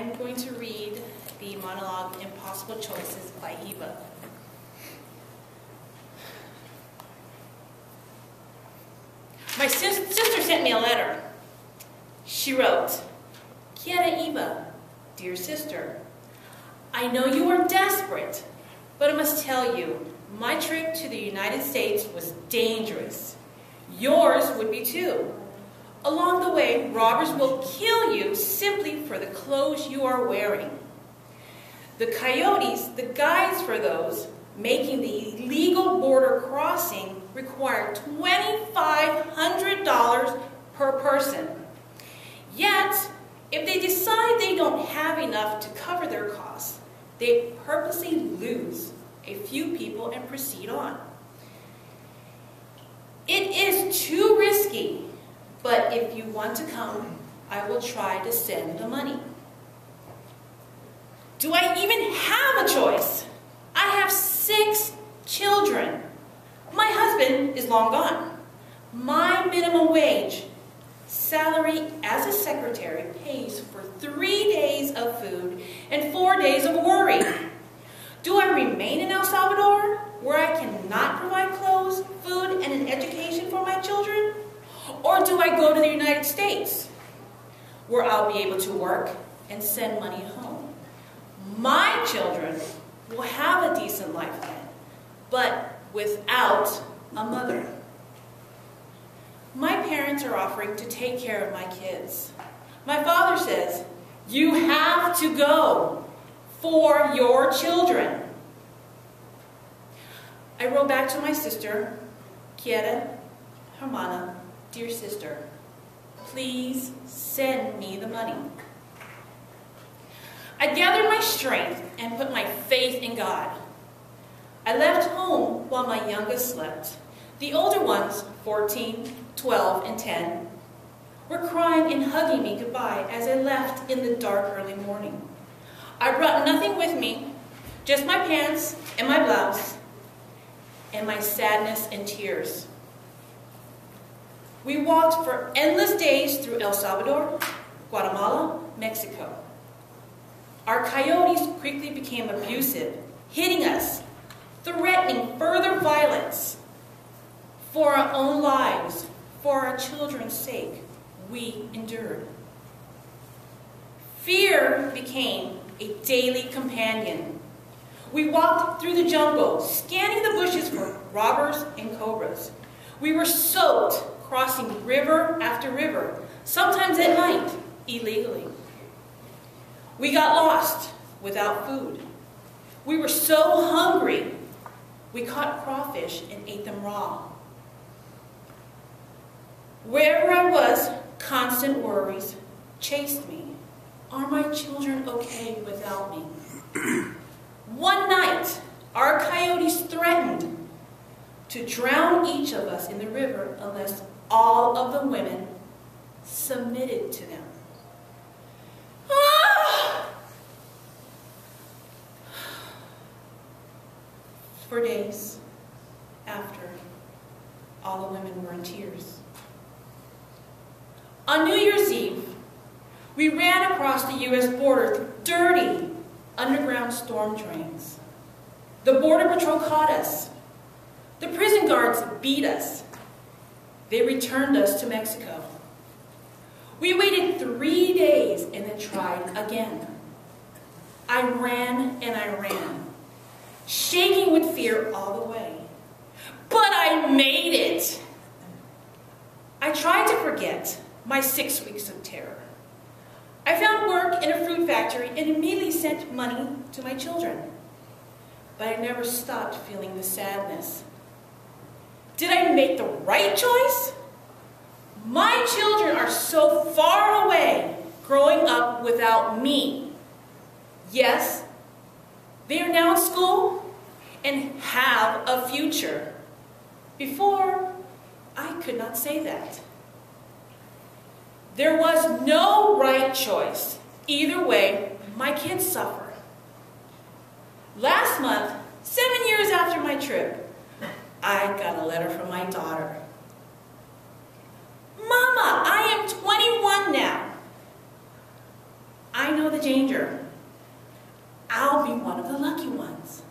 I'm going to read the monologue Impossible Choices by Eva. My sister sent me a letter. She wrote, "Quiera Eva, dear sister, I know you are desperate, but I must tell you, my trip to the United States was dangerous. Yours would be too. Along the way, robbers will kill you simply for the clothes you are wearing. The coyotes, the guides for those making the illegal border crossing, require $2,500 per person. Yet, if they decide they don't have enough to cover their costs, they purposely lose a few people and proceed on. It is too risky, but if you want to come, I will try to send the money." Do I even have a choice? I have 6 children. My husband is long gone. My minimum wage, salary as a secretary, pays for 3 days of food and 4 days of worry. Do I remain in El Salvador, where I cannot provide clothes, food, and an education for my children? Or do I go to the United States, where I'll be able to work and send money home? My children will have a decent life then, but without a mother. My parents are offering to take care of my kids. My father says, "You have to go for your children." I wrote back to my sister, "Quiera, hermana, dear sister, please send me the money." I gathered my strength and put my faith in God. I left home while my youngest slept. The older ones, 14, 12, and 10, were crying and hugging me goodbye as I left in the dark early morning. I brought nothing with me, just my pants and my blouse, and my sadness and tears. We walked for endless days through El Salvador, Guatemala, Mexico. Our coyotes quickly became abusive, hitting us, threatening further violence. For our own lives, for our children's sake, we endured. Fear became a daily companion. We walked through the jungle, scanning the bushes for robbers and cobras. We were soaked, crossing river after river, sometimes at night, illegally. We got lost without food. We were so hungry, we caught crawfish and ate them raw. Wherever I was, constant worries chased me. Are my children okay without me? One night, our coyotes threatened to drown each of us in the river unless all of the women submitted to them. For days after, all the women were in tears. On New Year's Eve, we ran across the U.S. border through dirty underground storm drains. The Border Patrol caught us. The prison guards beat us. They returned us to Mexico. We waited 3 days and then tried again. I ran and I ran, shaking with fear all the way. But I made it. I tried to forget my 6 weeks of terror. I found work in a fruit factory and immediately sent money to my children. But I never stopped feeling the sadness. Did I make the right choice? My children are so far away, growing up without me. Yes, they are now in school and have a future. Before, I could not say that. There was no right choice. Either way, my kids suffer. Last month, 7 years after my trip, I got a letter from my daughter. "Mama, I am 21 now. I know know the danger. I'll be one of the lucky ones.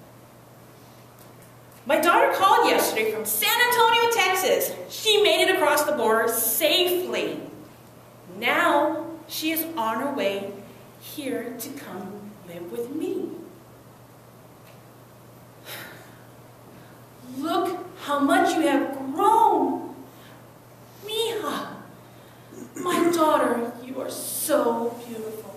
My daughter called yesterday from San Antonio, Texas. She made it across the border safely. Now she is on her way here to come live with me. Look how much you have grown. Mija, my daughter, you are so beautiful.